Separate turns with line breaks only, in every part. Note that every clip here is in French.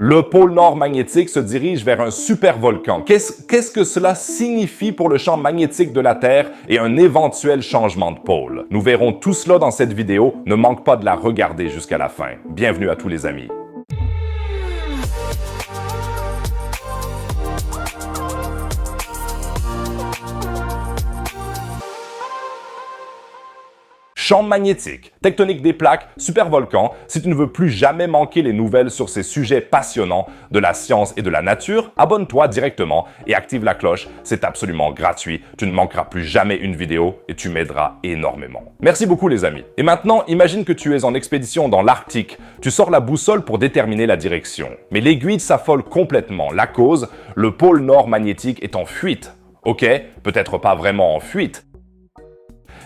Le pôle nord magnétique se dirige vers un supervolcan. Qu'est-ce que cela signifie pour le champ magnétique de la Terre et un éventuel changement de pôle? Nous verrons tout cela dans cette vidéo. Ne manque pas de la regarder jusqu'à la fin. Bienvenue à tous les amis. Champ magnétique, tectonique des plaques, supervolcan. Si tu ne veux plus jamais manquer les nouvelles sur ces sujets passionnants de la science et de la nature, abonne-toi directement et active la cloche. C'est absolument gratuit. Tu ne manqueras plus jamais une vidéo et tu m'aideras énormément. Merci beaucoup les amis. Et maintenant, imagine que tu es en expédition dans l'Arctique. Tu sors la boussole pour déterminer la direction. Mais l'aiguille s'affole complètement. La cause, le pôle nord magnétique est en fuite. Ok, peut-être pas vraiment en fuite,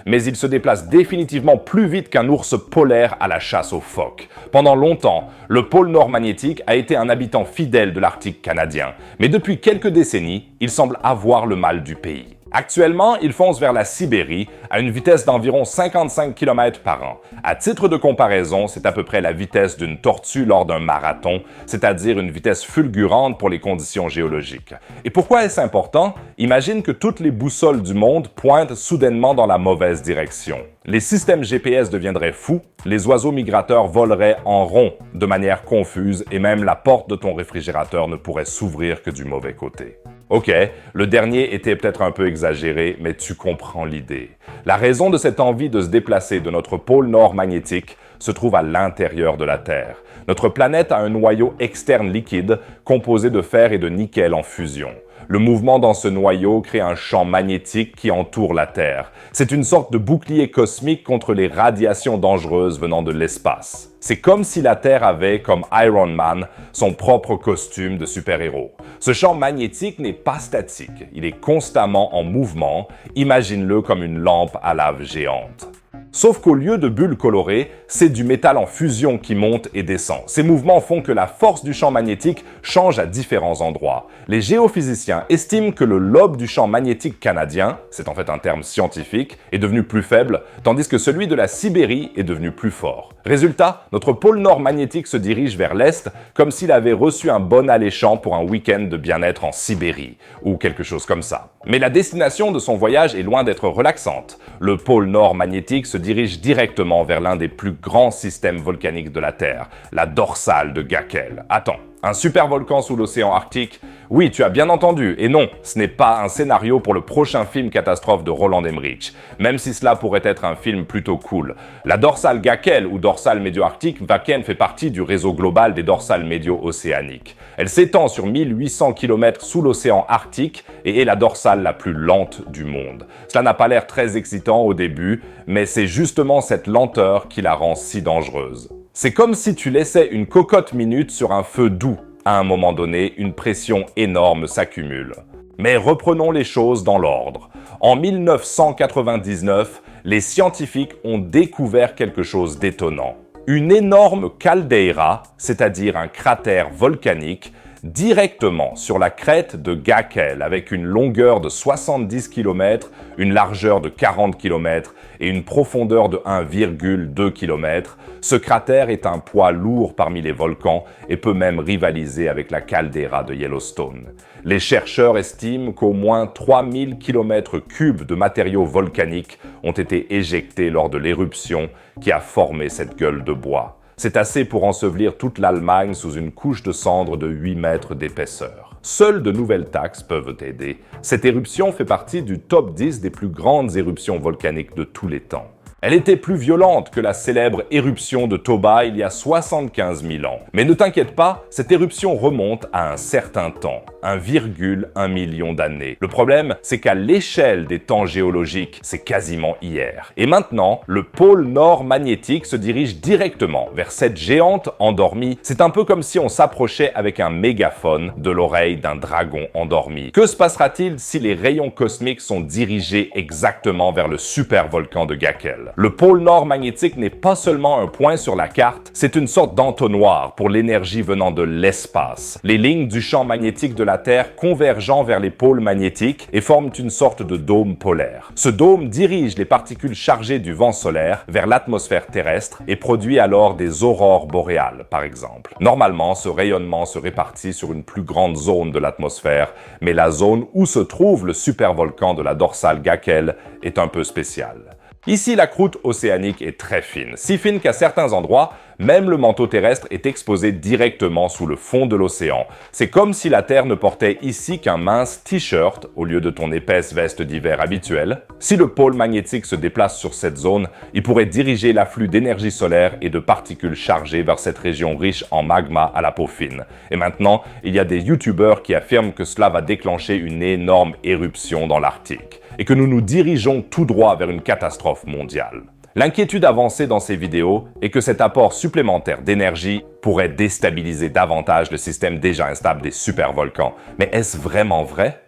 mais il se déplace définitivement plus vite qu'un ours polaire à la chasse aux phoques. Pendant longtemps, le pôle nord magnétique a été un habitant fidèle de l'Arctique canadien, mais depuis quelques décennies, il semble avoir le mal du pays. Actuellement, il fonce vers la Sibérie à une vitesse d'environ 55 km par an. À titre de comparaison, c'est à peu près la vitesse d'une tortue lors d'un marathon, c'est-à-dire une vitesse fulgurante pour les conditions géologiques. Et pourquoi est-ce important? Imagine que toutes les boussoles du monde pointent soudainement dans la mauvaise direction. Les systèmes GPS deviendraient fous, les oiseaux migrateurs voleraient en rond de manière confuse et même la porte de ton réfrigérateur ne pourrait s'ouvrir que du mauvais côté. Ok, le dernier était peut-être un peu exagéré, mais tu comprends l'idée. La raison de cette envie de se déplacer de notre pôle nord magnétique se trouve à l'intérieur de la Terre. Notre planète a un noyau externe liquide composé de fer et de nickel en fusion. Le mouvement dans ce noyau crée un champ magnétique qui entoure la Terre. C'est une sorte de bouclier cosmique contre les radiations dangereuses venant de l'espace. C'est comme si la Terre avait, comme Iron Man, son propre costume de super-héros. Ce champ magnétique n'est pas statique, il est constamment en mouvement. Imagine-le comme une lampe à lave géante. Sauf qu'au lieu de bulles colorées, c'est du métal en fusion qui monte et descend. Ces mouvements font que la force du champ magnétique change à différents endroits. Les géophysiciens estiment que le lobe du champ magnétique canadien, c'est en fait un terme scientifique, est devenu plus faible, tandis que celui de la Sibérie est devenu plus fort. Résultat, notre pôle nord magnétique se dirige vers l'est, comme s'il avait reçu un bon alléchant pour un week-end de bien-être en Sibérie, ou quelque chose comme ça. Mais la destination de son voyage est loin d'être relaxante. Le pôle nord magnétique se dirige directement vers l'un des plus grands systèmes volcaniques de la Terre, la dorsale de Gackel. Attends, un supervolcan sous l'océan Arctique? Oui, tu as bien entendu, et non, ce n'est pas un scénario pour le prochain film catastrophe de Roland Emmerich, même si cela pourrait être un film plutôt cool. La dorsale Gackel, ou dorsale médio-arctique, Wacken fait partie du réseau global des dorsales médio-océaniques. Elle s'étend sur 1800 km sous l'océan Arctique et est la dorsale la plus lente du monde. Cela n'a pas l'air très excitant au début, mais c'est justement cette lenteur qui la rend si dangereuse. C'est comme si tu laissais une cocotte minute sur un feu doux. À un moment donné, une pression énorme s'accumule. Mais reprenons les choses dans l'ordre. En 1999, les scientifiques ont découvert quelque chose d'étonnant. Une énorme caldeira, c'est-à-dire un cratère volcanique, directement sur la crête de Gackel avec une longueur de 70 km, une largeur de 40 km et une profondeur de 1,2 km. Ce cratère est un poids lourd parmi les volcans et peut même rivaliser avec la caldeira de Yellowstone. Les chercheurs estiment qu'au moins 3000 km3 de matériaux volcaniques ont été éjectés lors de l'éruption qui a formé cette gueule de bois. C'est assez pour ensevelir toute l'Allemagne sous une couche de cendres de 8 mètres d'épaisseur. Seules de nouvelles taxes peuvent aider. Cette éruption fait partie du top 10 des plus grandes éruptions volcaniques de tous les temps. Elle était plus violente que la célèbre éruption de Toba il y a 75 000 ans. Mais ne t'inquiète pas, cette éruption remonte à un certain temps, 1,1 million d'années. Le problème, c'est qu'à l'échelle des temps géologiques, c'est quasiment hier. Et maintenant, le pôle nord magnétique se dirige directement vers cette géante endormie. C'est un peu comme si on s'approchait avec un mégaphone de l'oreille d'un dragon endormi. Que se passera-t-il si les rayons cosmiques sont dirigés exactement vers le supervolcan de Gackel? mondiale. Le pôle nord magnétique n'est pas seulement un point sur la carte, c'est une sorte d'entonnoir pour l'énergie venant de l'espace. Les lignes du champ magnétique de la Terre convergeant vers les pôles magnétiques et forment une sorte de dôme polaire. Ce dôme dirige les particules chargées du vent solaire vers l'atmosphère terrestre et produit alors des aurores boréales, par exemple. Normalement, ce rayonnement se répartit sur une plus grande zone de l'atmosphère, mais la zone où se trouve le supervolcan de la dorsale Gackel est un peu spéciale. Ici, la croûte océanique est très fine, si fine qu'à certains endroits, même le manteau terrestre est exposé directement sous le fond de l'océan. C'est comme si la Terre ne portait ici qu'un mince t-shirt au lieu de ton épaisse veste d'hiver habituelle. Si le pôle magnétique se déplace sur cette zone, il pourrait diriger l'afflux d'énergie solaire et de particules chargées vers cette région riche en magma à la peau fine. Et maintenant, il y a des youtubeurs qui affirment que cela va déclencher une énorme éruption dans l'Arctique et que nous nous dirigeons tout droit vers une catastrophe mondiale. L'inquiétude avancée dans ces vidéos est que cet apport supplémentaire d'énergie pourrait déstabiliser davantage le système déjà instable des supervolcans. Mais est-ce vraiment vrai?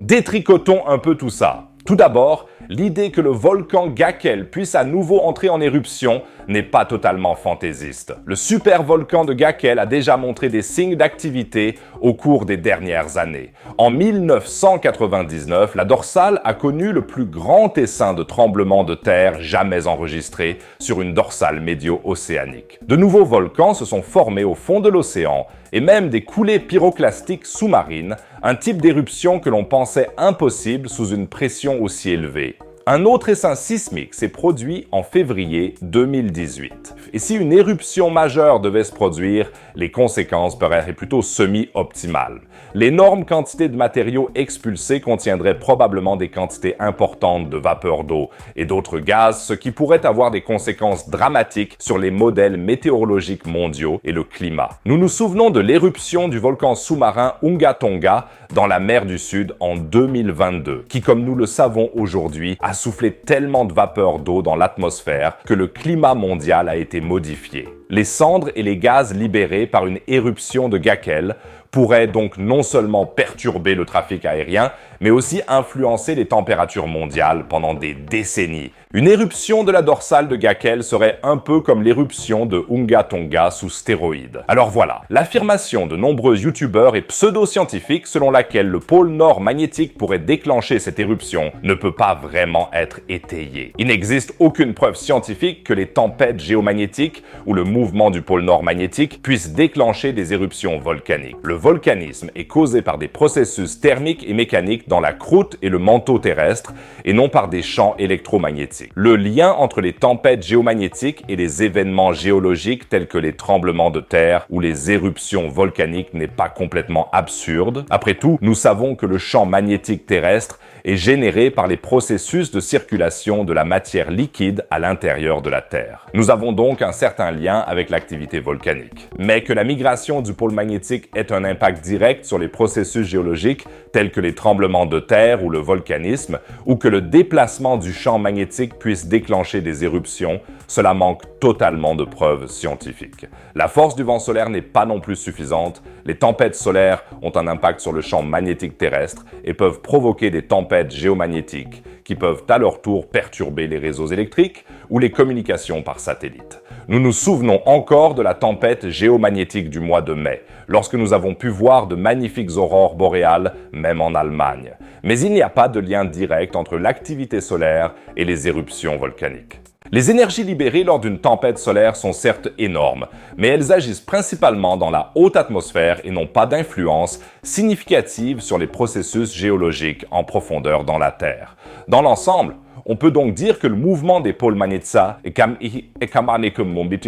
Détricotons un peu tout ça. Tout d'abord, l'idée que le volcan Gackel puisse à nouveau entrer en éruption n'est pas totalement fantaisiste. Le supervolcan de Gackel a déjà montré des signes d'activité au cours des dernières années. En 1999, la dorsale a connu le plus grand essaim de tremblements de terre jamais enregistré sur une dorsale médio-océanique. De nouveaux volcans se sont formés au fond de l'océan et même des coulées pyroclastiques sous-marines, un type d'éruption que l'on pensait impossible sous une pression aussi élevée. Un autre essaim sismique s'est produit en février 2018. Et si une éruption majeure devait se produire, les conséquences paraîtraient plutôt semi-optimales. L'énorme quantité de matériaux expulsés contiendrait probablement des quantités importantes de vapeur d'eau et d'autres gaz, ce qui pourrait avoir des conséquences dramatiques sur les modèles météorologiques mondiaux et le climat. Nous nous souvenons de l'éruption du volcan sous-marin Unga Tonga dans la mer du Sud en 2022, qui, comme nous le savons aujourd'hui, a soufflé tellement de vapeur d'eau dans l'atmosphère que le climat mondial a été modifié. Les cendres et les gaz libérés par une éruption de Gackel pourraient donc non seulement perturber le trafic aérien, mais aussi influencer les températures mondiales pendant des décennies. Une éruption de la dorsale de Gackel serait un peu comme l'éruption de Unga Tonga sous stéroïdes. Alors voilà, l'affirmation de nombreux youtubeurs et pseudo-scientifiques selon laquelle le pôle nord magnétique pourrait déclencher cette éruption ne peut pas vraiment être étayée. Il n'existe aucune preuve scientifique que les tempêtes géomagnétiques ou le mouvement du pôle nord magnétique puissent déclencher des éruptions volcaniques. Le volcanisme est causé par des processus thermiques et mécaniques dans la croûte et le manteau terrestre et non par des champs électromagnétiques. Le lien entre les tempêtes géomagnétiques et les événements géologiques tels que les tremblements de terre ou les éruptions volcaniques n'est pas complètement absurde. Après tout, nous savons que le champ magnétique terrestre est généré par les processus de circulation de la matière liquide à l'intérieur de la Terre. Nous avons donc un certain lien avec l'activité volcanique. Mais que la migration du pôle magnétique ait un impact direct sur les processus géologiques tels que les tremblements de terre ou le volcanisme, ou que le déplacement du champ magnétique puisse déclencher des éruptions, cela manque totalement de preuves scientifiques. La force du vent solaire n'est pas non plus suffisante. Les tempêtes solaires ont un impact sur le champ magnétique terrestre et peuvent provoquer des tempêtes géomagnétiques qui peuvent à leur tour perturber les réseaux électriques ou les communications par satellite. Nous nous souvenons encore de la tempête géomagnétique du mois de mai, lorsque nous avons pu voir de magnifiques aurores boréales, même en Allemagne. Mais il n'y a pas de lien direct entre l'activité solaire et les éruptions volcaniques. Les énergies libérées lors d'une tempête solaire sont certes énormes, mais elles agissent principalement dans la haute atmosphère et n'ont pas d'influence significative sur les processus géologiques en profondeur dans la Terre. Dans l'ensemble, on peut donc dire que le mouvement des pôles Manitsa et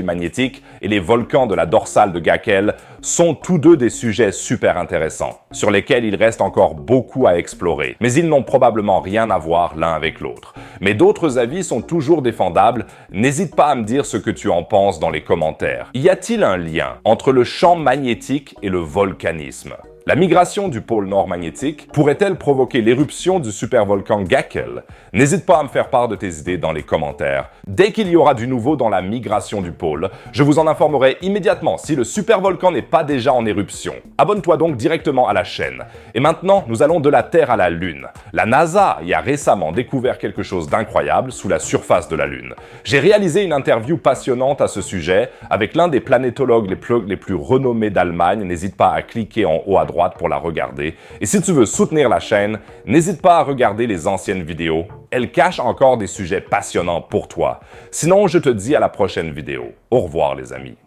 magnétique et les volcans de la dorsale de Gackel sont tous deux des sujets super intéressants, sur lesquels il reste encore beaucoup à explorer, mais ils n'ont probablement rien à voir l'un avec l'autre. Mais d'autres avis sont toujours défendables, n'hésite pas à me dire ce que tu en penses dans les commentaires. Y a-t-il un lien entre le champ magnétique et le volcanisme ? La migration du pôle nord magnétique pourrait-elle provoquer l'éruption du supervolcan Gackel? N'hésite pas à me faire part de tes idées dans les commentaires. Dès qu'il y aura du nouveau dans la migration du pôle, je vous en informerai immédiatement si le supervolcan n'est pas déjà en éruption. Abonne-toi donc directement à la chaîne. Et maintenant, nous allons de la Terre à la Lune. La NASA y a récemment découvert quelque chose d'incroyable sous la surface de la Lune. J'ai réalisé une interview passionnante à ce sujet avec l'un des planétologues les plus renommés d'Allemagne. N'hésite pas à cliquer en haut à droite pour la regarder. Et si tu veux soutenir la chaîne, n'hésite pas à regarder les anciennes vidéos. Elles cachent encore des sujets passionnants pour toi. Sinon, je te dis à la prochaine vidéo. Au revoir les amis.